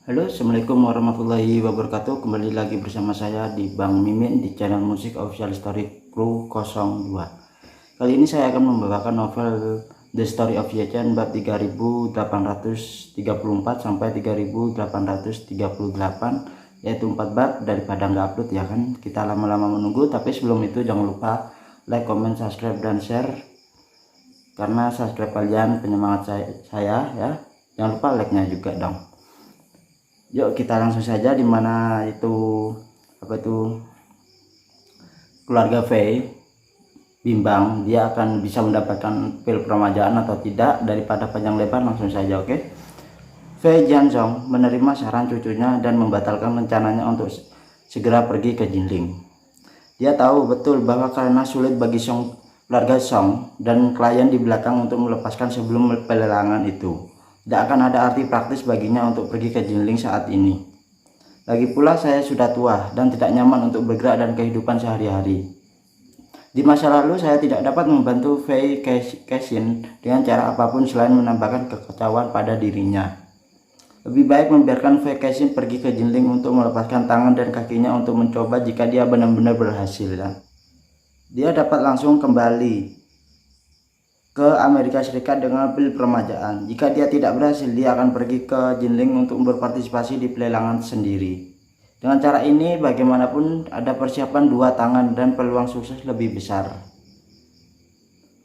Halo, assalamualaikum warahmatullahi wabarakatuh. Kembali lagi bersama saya di Bang Mimin di channel musik official story crew 02. Kali ini saya akan membawakan novel The Story of Ye-chan bab 3834 sampai 3838, yaitu 4 bab. Daripada nggak upload ya kan, kita lama-lama menunggu. Tapi sebelum itu jangan lupa like, comment, subscribe, dan share, karena subscribe kalian penyemangat saya ya. Jangan lupa like-nya juga dong. Yuk kita langsung saja, dimana itu keluarga Fei bimbang dia akan bisa mendapatkan pil peremajaan atau tidak. Daripada panjang lebar, langsung saja. Oke. Fei Jianzhong menerima saran cucunya dan membatalkan rencananya untuk segera pergi ke Jinling. Dia tahu betul bahwa karena sulit bagi keluarga Song dan klien di belakang untuk melepaskan sebelum pelelangan itu, tidak akan ada arti praktis baginya untuk pergi ke Jinling saat ini. Lagi pula saya sudah tua dan tidak nyaman untuk bergerak dan kehidupan sehari-hari. Di masa lalu saya tidak dapat membantu Fei Kexin dengan cara apapun selain menambahkan kekacauan pada dirinya. Lebih baik membiarkan Fei Kexin pergi ke Jinling untuk melepaskan tangan dan kakinya untuk mencoba jika dia benar-benar berhasil. Dia dapat langsung kembali ke Amerika Serikat dengan pil peremajaan. Jika dia tidak berhasil, dia akan pergi ke Jinling untuk berpartisipasi di pelelangan sendiri. Dengan cara ini, bagaimanapun ada persiapan dua tangan dan peluang sukses lebih besar.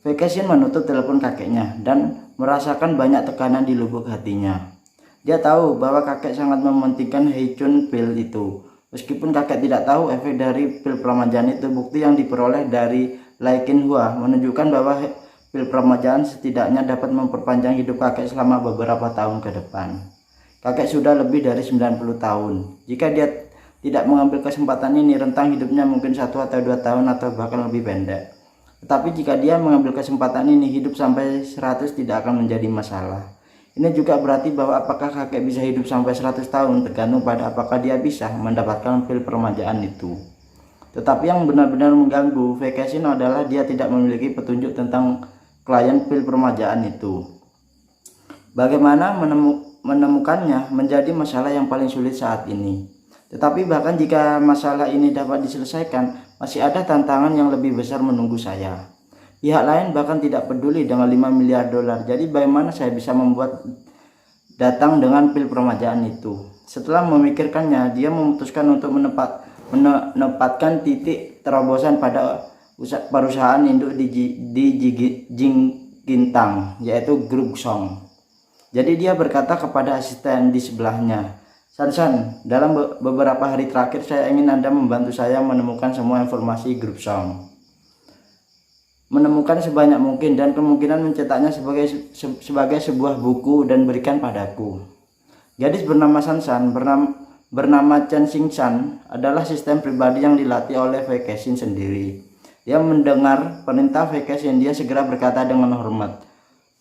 Fei Kexin menutup telepon kakeknya dan merasakan banyak tekanan di lubuk hatinya. Dia tahu bahwa kakek sangat mementingkan Hei-chun pil itu. Meskipun kakek tidak tahu efek dari pil peremajaan itu, bukti yang diperoleh dari Lai Qinhua menunjukkan bahwa pil peremajaan setidaknya dapat memperpanjang hidup kakek selama beberapa tahun ke depan. Kakek sudah lebih dari 90 tahun. Jika dia tidak mengambil kesempatan ini, rentang hidupnya mungkin 1 atau 2 tahun atau bahkan lebih pendek. Tetapi jika dia mengambil kesempatan ini, hidup sampai 100 tidak akan menjadi masalah. Ini juga berarti bahwa apakah kakek bisa hidup sampai 100 tahun tergantung pada apakah dia bisa mendapatkan pil peremajaan itu. Tetapi yang benar-benar mengganggu Fei Kexin adalah dia tidak memiliki petunjuk tentang klien pil peremajaan itu. Bagaimana menemukannya menjadi masalah yang paling sulit saat ini. Tetapi bahkan jika masalah ini dapat diselesaikan, masih ada tantangan yang lebih besar menunggu saya. Pihak lain bahkan tidak peduli dengan 5 miliar dolar. Jadi bagaimana saya bisa membuat datang dengan pil peremajaan itu? Setelah memikirkannya, dia memutuskan untuk menempatkan titik terobosan pada perusahaan induk di Jingkintang, yaitu Grup Song. Jadi dia berkata kepada asisten di sebelahnya, San, dalam beberapa hari terakhir saya ingin Anda membantu saya menemukan semua informasi Grup Song. Menemukan sebanyak mungkin dan kemungkinan mencetaknya sebagai sebuah buku dan berikan padaku. Gadis bernama San bernama Chen Xingsan adalah sistem pribadi yang dilatih oleh Fei Kexin sendiri. Dia mendengar perintah Fei Kexin, dia segera berkata dengan hormat,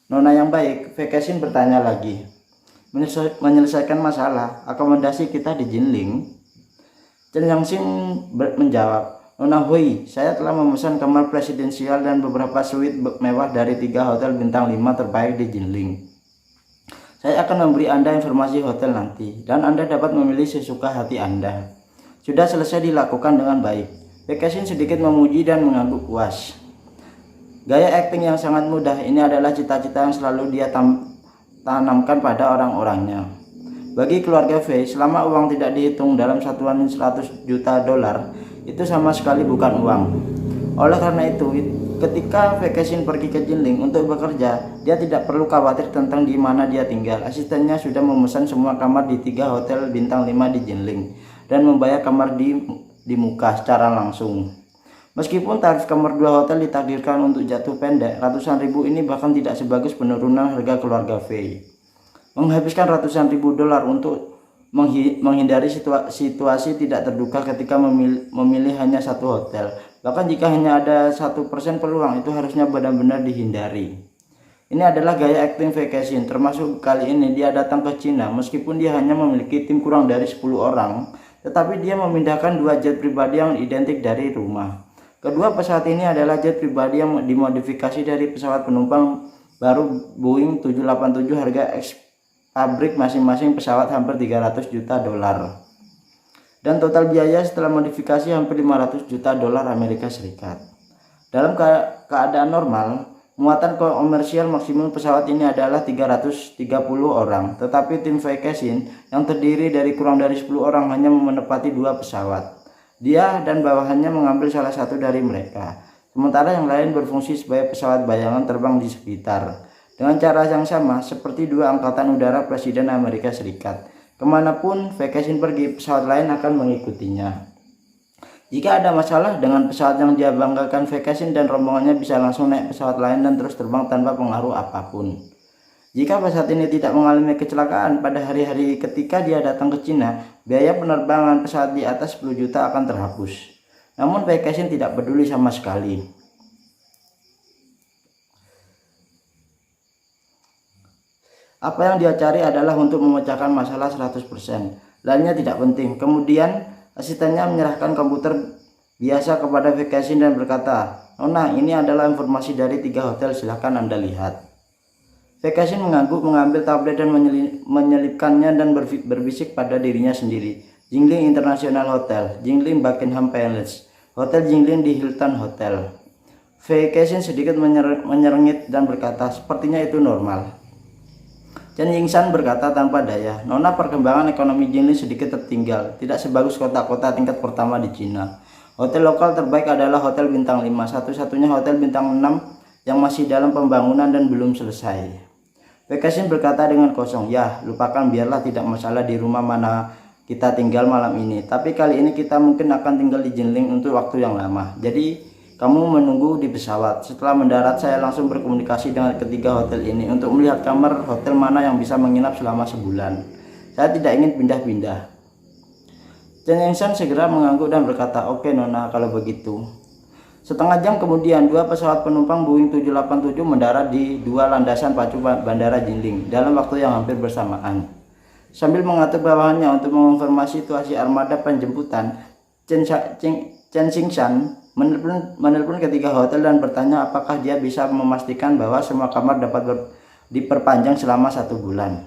"Nona yang baik." Fei Kexin bertanya lagi, "Menyelesaikan masalah akomodasi kita di Jinling?" Chen Yangxin menjawab, "Nona Hui, saya telah memesan kamar presidensial dan beberapa suite mewah dari 3 hotel bintang 5 terbaik di Jinling. Saya akan memberi Anda informasi hotel nanti, dan Anda dapat memilih sesuka hati Anda." Sudah selesai dilakukan dengan baik. Fei Kexin sedikit memuji dan mengangguk puas. Gaya akting yang sangat mudah ini adalah cita-cita yang selalu dia tanamkan pada orang-orangnya. Bagi keluarga Fei, selama uang tidak dihitung dalam satuan 100 juta dolar, itu sama sekali bukan uang. Oleh karena itu, ketika Fei Kexin pergi ke Jinling untuk bekerja, dia tidak perlu khawatir tentang di mana dia tinggal. Asistennya sudah memesan semua kamar di 3 hotel bintang 5 di Jinling dan membayar kamar di muka secara langsung. Meskipun tarif kamar 2 hotel ditakdirkan untuk jatuh pendek, ratusan ribu ini bahkan tidak sebagus penurunan harga keluarga Fei. Menghabiskan ratusan ribu dolar untuk menghindari situasi tidak terduga ketika memilih hanya satu hotel. Bahkan jika hanya ada 1% peluang, itu harusnya benar-benar dihindari. Ini adalah gaya akting Fei Kexin. Termasuk kali ini dia datang ke Cina. Meskipun dia hanya memiliki tim kurang dari 10 orang, tetapi dia memindahkan 2 jet pribadi yang identik dari rumah. Kedua pesawat ini adalah jet pribadi yang dimodifikasi dari pesawat penumpang baru Boeing 787 harga pabrik masing-masing pesawat hampir 300 juta dolar. Dan total biaya setelah modifikasi hampir 500 juta dolar Amerika Serikat. Dalam keadaan normal, muatan komersial maksimum pesawat ini adalah 330 orang, tetapi tim Vacasin yang terdiri dari kurang dari 10 orang hanya menepati 2 pesawat. Dia dan bawahannya mengambil salah satu dari mereka, sementara yang lain berfungsi sebagai pesawat bayangan terbang di sekitar. Dengan cara yang sama seperti 2 angkatan udara Presiden Amerika Serikat. Kemanapun Vacasin pergi, pesawat lain akan mengikutinya. Jika ada masalah dengan pesawat yang dia banggakan, Vacasin dan rombongannya bisa langsung naik pesawat lain dan terus terbang tanpa pengaruh apapun. Jika pesawat ini tidak mengalami kecelakaan pada hari-hari ketika dia datang ke Cina, biaya penerbangan pesawat di atas 10 juta akan terhapus. Namun Vacasin tidak peduli sama sekali. Apa yang dia cari adalah untuk memecahkan masalah 100%. Lainnya tidak penting. Kemudian asistennya menyerahkan komputer biasa kepada Vacasin dan berkata, "Nona, ini adalah informasi dari 3 hotel, silahkan Anda lihat." Vacasin mengangguk, mengambil tablet dan menyelipkannya dan berbisik pada dirinya sendiri. Jingling International Hotel, Jingling Buckingham Palace, Hotel Jingling di Hilton Hotel. Vacasin sedikit menyerengit dan berkata, "Sepertinya itu normal." Chen Yingshan berkata tanpa daya, "Nona, perkembangan ekonomi Jingling sedikit tertinggal, tidak sebagus kota-kota tingkat pertama di Cina. Hotel lokal terbaik adalah Hotel Bintang 5, satu-satunya hotel bintang 6 yang masih dalam pembangunan dan belum selesai." Vacasin berkata dengan kosong, "Ya, lupakan, biarlah, tidak masalah di rumah mana kita tinggal malam ini. Tapi kali ini kita mungkin akan tinggal di Jingling untuk waktu yang lama. Jadi kamu menunggu di pesawat. Setelah mendarat, saya langsung berkomunikasi dengan ketiga hotel ini untuk melihat kamar hotel mana yang bisa menginap selama sebulan. Saya tidak ingin pindah-pindah." Chen Yingshan segera mengangguk dan berkata, "Oke Nona, kalau begitu." Setengah jam kemudian, 2 pesawat penumpang Boeing 787 mendarat di 2 landasan pacu bandara Jingling dalam waktu yang hampir bersamaan. Sambil mengatur bawahannya untuk mengonfirmasi situasi armada penjemputan, Chen Yingshan menelpon ketiga hotel dan bertanya apakah dia bisa memastikan bahwa semua kamar dapat diperpanjang selama 1 bulan.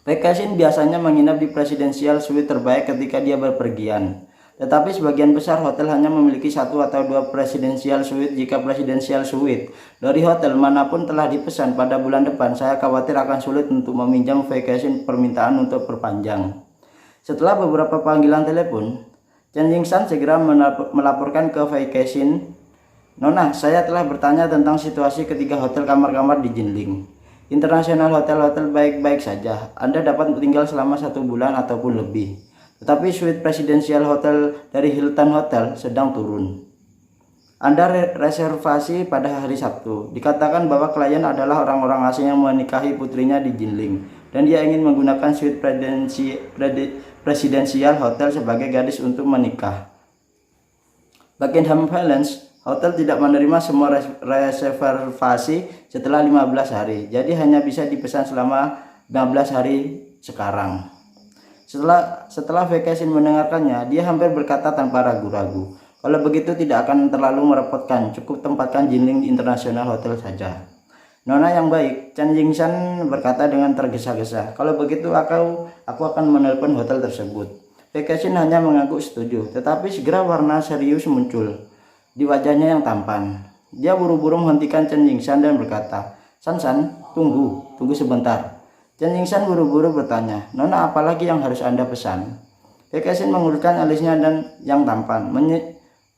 Vacasin biasanya menginap di Presidential Suite terbaik ketika dia berpergian, tetapi sebagian besar hotel hanya memiliki 1 atau 2 Presidential Suite. Jika Presidential Suite dari hotel manapun telah dipesan pada bulan depan, saya khawatir akan sulit untuk meminjam Vacasin permintaan untuk perpanjang. Setelah beberapa panggilan telepon, Chen Yingshan segera melaporkan ke Vacasin, "Nona, saya telah bertanya tentang situasi ketiga hotel kamar-kamar di Jingling International Hotel baik-baik saja. Anda dapat tinggal selama 1 bulan ataupun lebih. Tetapi suite Presidential Hotel dari Hilton Hotel sedang turun. Anda reservasi pada hari Sabtu. Dikatakan bahwa klien adalah orang-orang asing yang menikahi putrinya di Jingling, dan dia ingin menggunakan suite Presidential Hotel sebagai gadis untuk menikah. Buckingham Palace Hotel tidak menerima semua reservasi setelah 15 hari, jadi hanya bisa dipesan selama 15 hari sekarang." Setelah Vacasin mendengarkannya, dia hampir berkata tanpa ragu-ragu, "Kalau begitu tidak akan terlalu merepotkan, cukup tempatkan Jingling International Hotel saja." "Nona yang baik," Chen Yingshan berkata dengan tergesa-gesa, "kalau begitu aku akan menelpon hotel tersebut." Vacasin hanya mengangguk setuju, tetapi segera warna serius muncul di wajahnya yang tampan. Dia buru-buru menghentikan Chen Yingshan dan berkata, San, tunggu sebentar." Chen Yingshan buru-buru bertanya, "Nona, apalagi yang harus Anda pesan?" Vacasin mengulurkan alisnya dan yang tampan,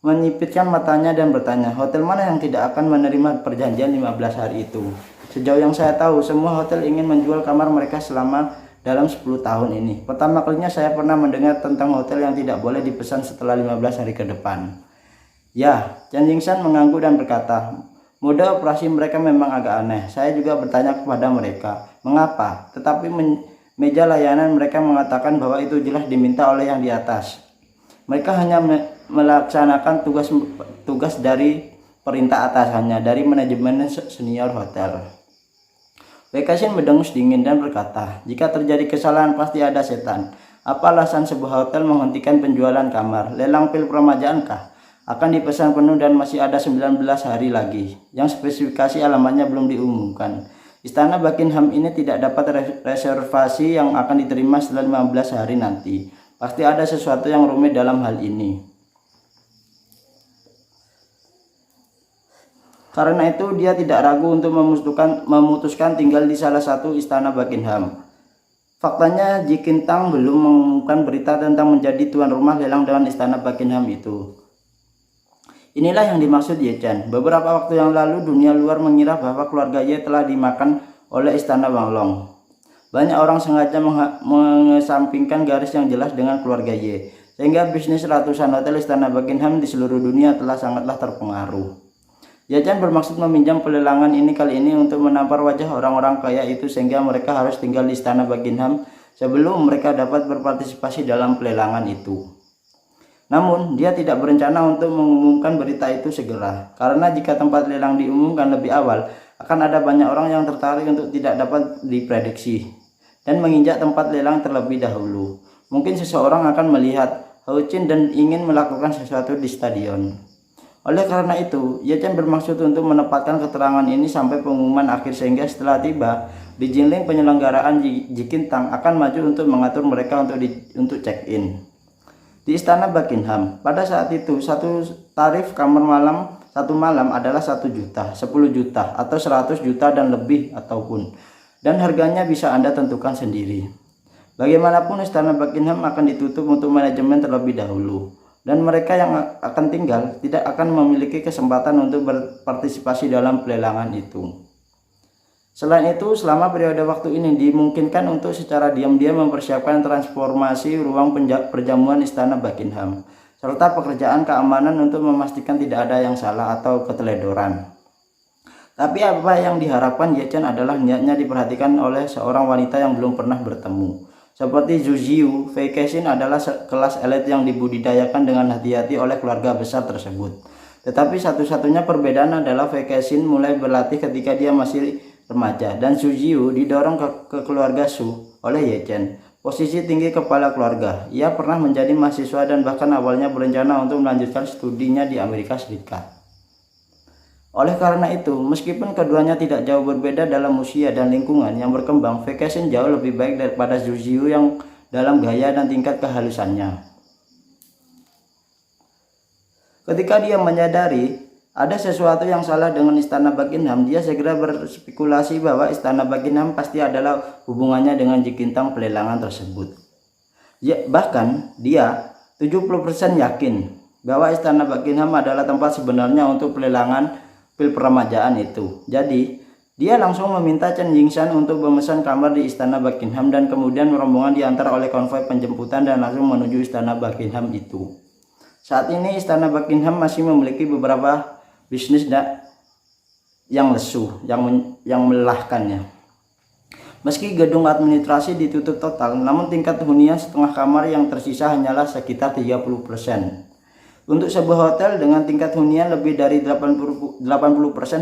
menyipitkan matanya dan bertanya, "Hotel mana yang tidak akan menerima perjanjian 15 hari itu? Sejauh yang saya tahu, semua hotel ingin menjual kamar mereka selama dalam 10 tahun ini. Pertama kalinya saya pernah mendengar tentang hotel yang tidak boleh dipesan setelah 15 hari ke depan." "Ya," Chen Yingshan mengangguk dan berkata, "mode operasi mereka memang agak aneh. Saya juga bertanya kepada mereka, mengapa? Tetapi meja layanan mereka mengatakan bahwa itu jelas diminta oleh yang di atas. Mereka hanya melaksanakan tugas dari perintah atasannya, dari manajemen senior hotel." Vacasin mendengus dingin dan berkata, "Jika terjadi kesalahan pasti ada setan. Apa alasan sebuah hotel menghentikan penjualan kamar? Lelang pil peremajaankah? Akan dipesan penuh dan masih ada 19 hari lagi, yang spesifikasi alamatnya belum diumumkan. Istana Buckingham ini tidak dapat reservasi yang akan diterima setelah 15 hari nanti. Pasti ada sesuatu yang rumit dalam hal ini. Karena itu dia tidak ragu untuk memutuskan tinggal di salah satu istana Buckingham. Faktanya Jikintang belum mengumumkan berita tentang menjadi tuan rumah lelang dengan istana Buckingham itu. Inilah yang dimaksud Ye Chen. Beberapa waktu yang lalu dunia luar mengira bahwa keluarga Ye telah dimakan oleh istana Wanglong. Banyak orang sengaja mengesampingkan garis yang jelas dengan keluarga Ye, sehingga bisnis ratusan hotel istana Buckingham di seluruh dunia telah sangatlah terpengaruh. Ye Chen bermaksud meminjam pelelangan ini kali ini untuk menampar wajah orang-orang kaya itu sehingga mereka harus tinggal di istana Buckingham sebelum mereka dapat berpartisipasi dalam pelelangan itu. Namun, dia tidak berencana untuk mengumumkan berita itu segera, karena jika tempat lelang diumumkan lebih awal, akan ada banyak orang yang tertarik untuk tidak dapat diprediksi dan menginjak tempat lelang terlebih dahulu. Mungkin seseorang akan melihat Hou Qin dan ingin melakukan sesuatu di stadion. Oleh karena itu, Ye Chen bermaksud untuk menempatkan keterangan ini sampai pengumuman akhir sehingga setelah tiba di Jinling penyelenggaraan Jikintang akan maju untuk mengatur mereka untuk check-in di istana Buckingham. Pada saat itu, satu tarif kamar malam satu malam adalah 1 juta, 10 juta, atau 100 juta dan lebih ataupun. Dan harganya bisa Anda tentukan sendiri. Bagaimanapun istana Buckingham akan ditutup untuk manajemen terlebih dahulu. Dan mereka yang akan tinggal tidak akan memiliki kesempatan untuk berpartisipasi dalam pelelangan itu. Selain itu, selama periode waktu ini dimungkinkan untuk secara diam-diam mempersiapkan transformasi ruang perjamuan istana Buckingham, serta pekerjaan keamanan untuk memastikan tidak ada yang salah atau keteledoran. Tapi apa yang diharapkan Ye Chen adalah niatnya diperhatikan oleh seorang wanita yang belum pernah bertemu. Seperti Zhu Ziyu, Fei Kexin adalah kelas elit yang dibudidayakan dengan hati-hati oleh keluarga besar tersebut. Tetapi satu-satunya perbedaan adalah Fei Kexin mulai berlatih ketika dia masih remaja, dan Zhu Ziyu didorong ke keluarga Su oleh Ye Chen, posisi tinggi kepala keluarga. Ia pernah menjadi mahasiswa dan bahkan awalnya berencana untuk melanjutkan studinya di Amerika Serikat. Oleh karena itu, meskipun keduanya tidak jauh berbeda dalam usia dan lingkungan yang berkembang, Fei Kexin jauh lebih baik daripada Zhu Ziyu yang dalam gaya dan tingkat kehalusannya. Ketika dia menyadari ada sesuatu yang salah dengan istana Buckingham, dia segera berspekulasi bahwa istana Buckingham pasti adalah hubungannya dengan Jikintang pelelangan tersebut. Bahkan dia 70% yakin bahwa istana Buckingham adalah tempat sebenarnya untuk pelelangan pil peremajaan itu. Jadi, dia langsung meminta Chen Yingshan untuk memesan kamar di istana Buckingham dan kemudian rombongan diantar oleh konvoi penjemputan dan langsung menuju istana Buckingham itu. Saat ini istana Buckingham masih memiliki beberapa bisnis yang lesu, yang melelahkannya. Meski gedung administrasi ditutup total, namun tingkat hunian setengah kamar yang tersisa hanyalah sekitar 30%. Untuk sebuah hotel dengan tingkat hunian lebih dari 80%,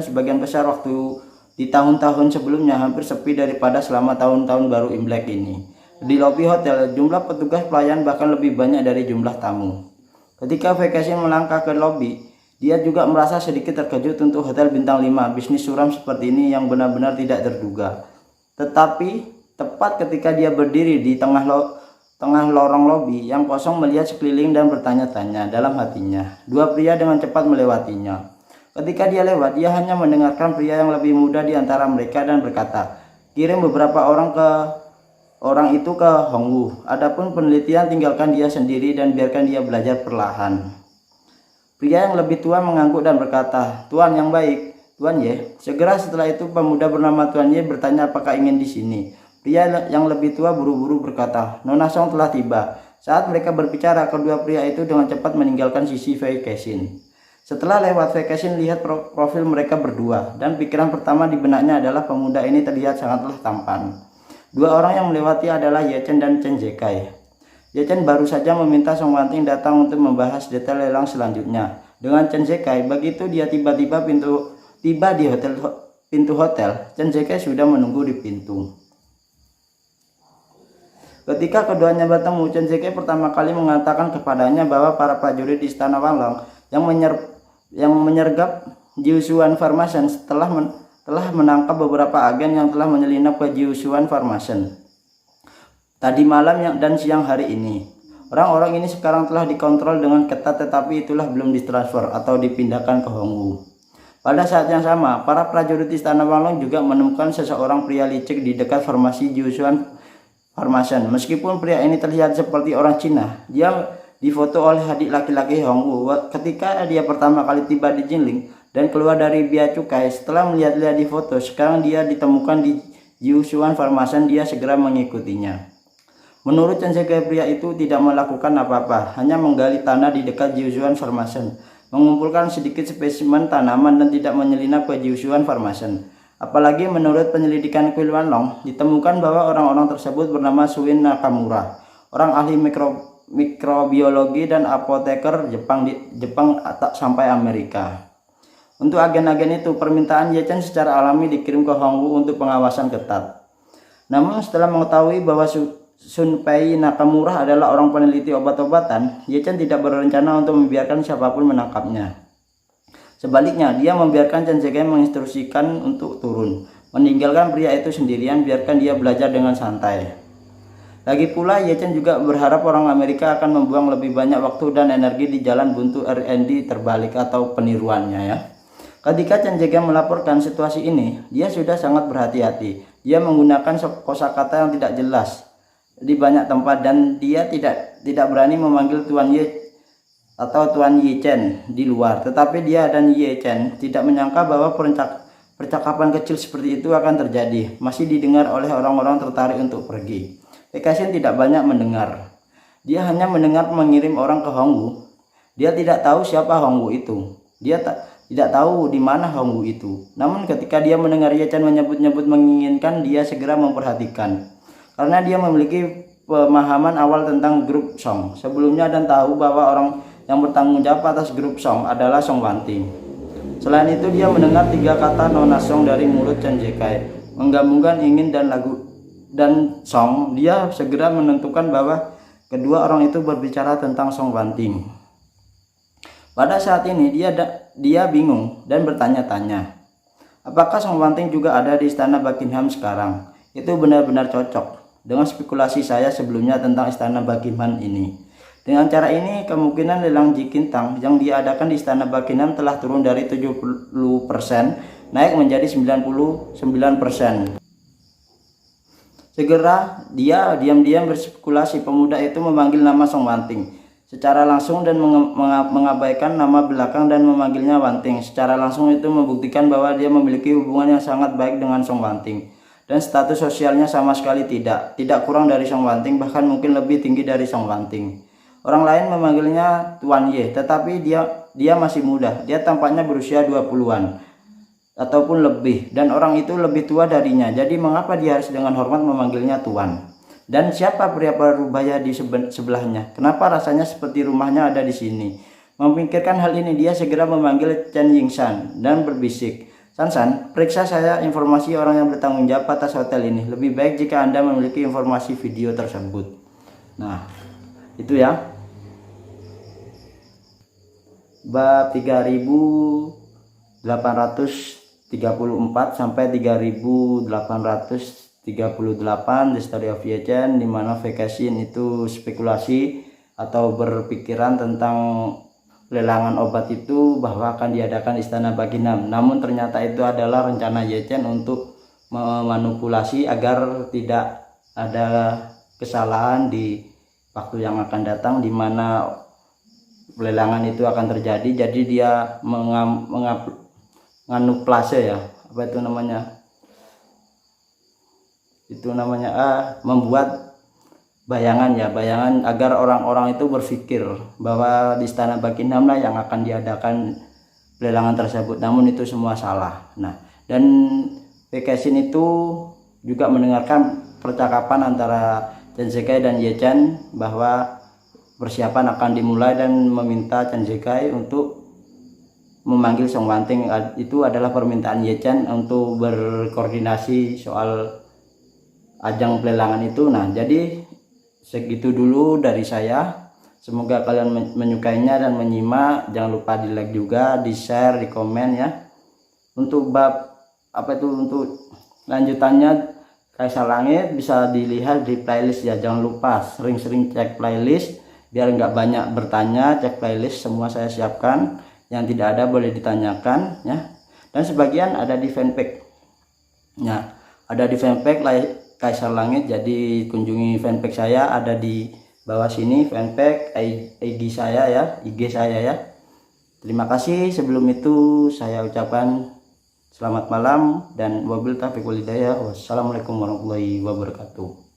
sebagian besar waktu di tahun-tahun sebelumnya hampir sepi daripada selama tahun-tahun baru Imlek ini. Di lobi hotel, jumlah petugas pelayan bahkan lebih banyak dari jumlah tamu. Ketika Fei Kexin melangkah ke lobi, dia juga merasa sedikit terkejut untuk hotel bintang 5. Bisnis suram seperti ini yang benar-benar tidak terduga. Tetapi tepat ketika dia berdiri di tengah lorong lobi yang kosong, melihat sekeliling dan bertanya-tanya dalam hatinya. Dua pria dengan cepat melewatinya. Ketika dia lewat, dia hanya mendengarkan pria yang lebih muda di antara mereka dan berkata, "Kirim beberapa orang itu ke Hongwu. Adapun penelitian tinggalkan dia sendiri dan biarkan dia belajar perlahan." Pria yang lebih tua mengangguk dan berkata, "Tuan yang baik, Tuan Ye." Segera setelah itu pemuda bernama Tuan Ye bertanya apakah ingin di sini. Pria yang lebih tua buru-buru berkata, "Nona Song telah tiba." Saat mereka berbicara, kedua pria itu dengan cepat meninggalkan sisi Fei Kexin. Setelah lewat, Fei Kexin lihat profil mereka berdua, dan pikiran pertama di benaknya adalah pemuda ini terlihat sangatlah tampan. Dua orang yang melewati adalah Ye Chen dan Chen Zekai. Ye Chen baru saja meminta Song Wanting datang untuk membahas detail lelang selanjutnya. Dengan Chen Zekai, begitu dia tiba-tiba tiba di pintu hotel, Chen Zekai sudah menunggu di pintu. Ketika keduanya bertemu, Chen Zekai pertama kali mengatakan kepadanya bahwa para prajurit di istana Wanglong yang menyergap Jiusuan Farmason telah telah menangkap beberapa agen yang telah menyelinap ke Jiusuan Pharmaceutical tadi malam dan siang hari ini. Orang-orang ini sekarang telah dikontrol dengan ketat, tetapi itulah belum ditransfer atau dipindahkan ke Hongwu. Pada saat yang sama, para prajurit Istana Wanglong juga menemukan seseorang pria licik di dekat farmasi Jiusuan Pharmaceutical. Meskipun pria ini terlihat seperti orang Cina, dia difoto oleh adik laki-laki Hongwu ketika dia pertama kali tiba di Jinling dan keluar dari bea cukai. Setelah melihat-lihat di foto, sekarang dia ditemukan di Jiusuan Pharmaceutical. Dia segera mengikutinya. Menurut Chen Zekai, pria itu tidak melakukan apa-apa, hanya menggali tanah di dekat Jiusuan Pharmaceutical, mengumpulkan sedikit spesimen tanaman dan tidak menyelinap ke Jiusuan Pharmaceutical. Apalagi menurut penyelidikan Kuil Wanlong, ditemukan bahwa orang-orang tersebut bernama Suin Nakamura, orang ahli mikrobiologi dan apoteker Jepang sampai Amerika. Untuk agen-agen itu, permintaan Ye Chen secara alami dikirim ke Hongwu untuk pengawasan ketat. Namun setelah mengetahui bahwa Shunpei Nakamura adalah orang peneliti obat-obatan, Ye Chen tidak berencana untuk membiarkan siapapun menangkapnya. Sebaliknya, dia membiarkan Chen Zekai menginstruksikan untuk turun, meninggalkan pria itu sendirian, biarkan dia belajar dengan santai. Lagi pula, Ye Chen juga berharap orang Amerika akan membuang lebih banyak waktu dan energi di jalan buntu R&D terbalik atau peniruannya ya. Ketika Chen Zekai melaporkan situasi ini, dia sudah sangat berhati-hati. Dia menggunakan kosakata yang tidak jelas di banyak tempat dan dia tidak berani memanggil Tuan Ye atau Tuan Ye Chen di luar. Tetapi dia dan Ye Chen tidak menyangka bahwa percakapan kecil seperti itu akan terjadi. Masih didengar oleh orang-orang tertarik untuk pergi. Pekasin tidak banyak mendengar. Dia hanya mendengar mengirim orang ke Hongwu. Dia tidak tahu siapa Hongwu itu. Dia tidak tahu di mana Hongwu itu. Namun ketika dia mendengar Ye Chen menyebut-nyebut menginginkan, dia segera memperhatikan. Karena dia memiliki pemahaman awal tentang grup Song sebelumnya dan tahu bahwa orang yang bertanggung jawab atas grup Song adalah Song Wanting. Selain itu, dia mendengar 3 kata Nona Song dari mulut Chen Zekai, menggabungkan ingin dan lagu dan Song. Dia segera menentukan bahwa kedua orang itu berbicara tentang Song Wanting. Pada saat ini dia bingung dan bertanya-tanya, apakah Song Wanting juga ada di istana Buckingham sekarang? Itu benar-benar cocok dengan spekulasi saya sebelumnya tentang istana Buckingham ini. Dengan cara ini, kemungkinan lelang Jikintang yang diadakan di istana Buckingham telah turun dari 70% naik menjadi 99%. Segera dia diam-diam berspekulasi pemuda itu memanggil nama Song Wanting secara langsung dan mengabaikan nama belakang dan memanggilnya Wanting. Secara langsung itu membuktikan bahwa dia memiliki hubungan yang sangat baik dengan Song Wanting. Dan status sosialnya sama sekali tidak kurang dari Song Wanting, bahkan mungkin lebih tinggi dari Song Wanting. Orang lain memanggilnya Tuan Ye, tetapi dia masih muda. Dia tampaknya berusia 20-an ataupun lebih, dan orang itu lebih tua darinya. Jadi mengapa dia harus dengan hormat memanggilnya Tuan? Dan siapa pria parubaya di sebelahnya? Kenapa rasanya seperti rumahnya ada di sini? Memikirkan hal ini, dia segera memanggil Chen Yingshan dan berbisik, San, periksa saya informasi orang yang bertanggung jawab atas hotel ini. Lebih baik jika Anda memiliki informasi video tersebut. Nah, itu ya. Bab 3834 sampai 3838 The Story of Ye Chen, di mana vacation itu spekulasi atau berpikiran tentang lelangan obat itu bahwa akan diadakan istana Buckingham. Namun ternyata itu adalah rencana Ye Chen untuk memanipulasi agar tidak ada kesalahan di waktu yang akan datang di mana lelangan itu akan terjadi. Jadi dia menganuplase ya, apa itu namanya? Itu namanya membuat bayangan agar orang-orang itu berpikir bahwa di istana Buckingham lah yang akan diadakan lelangan tersebut. Namun itu semua salah. Nah, dan Pekasin itu juga mendengarkan percakapan antara Chen Zekai dan Ye Chen bahwa persiapan akan dimulai dan meminta Chen Zekai untuk memanggil Song Wanting. Itu adalah permintaan Ye Chen untuk berkoordinasi soal ajang pelelangan itu. Nah, jadi segitu dulu dari saya. Semoga kalian menyukainya dan menyimak. Jangan lupa di like juga, di share, di komen ya. Untuk bab apa itu untuk lanjutannya Kaisar Langit bisa dilihat di playlist ya. Jangan lupa sering-sering cek playlist biar nggak banyak bertanya. Cek playlist semua saya siapkan, yang tidak ada boleh ditanyakan ya. Dan sebagian ada di fanpage. Nah, ada di fanpage Kaisar Langit, jadi kunjungi fanpage saya, ada di bawah sini fanpage IG saya ya, IG saya ya. Terima kasih. Sebelum itu saya ucapkan selamat malam dan wabil taufiq wal hidayah. Wassalamualaikum warahmatullahi wabarakatuh.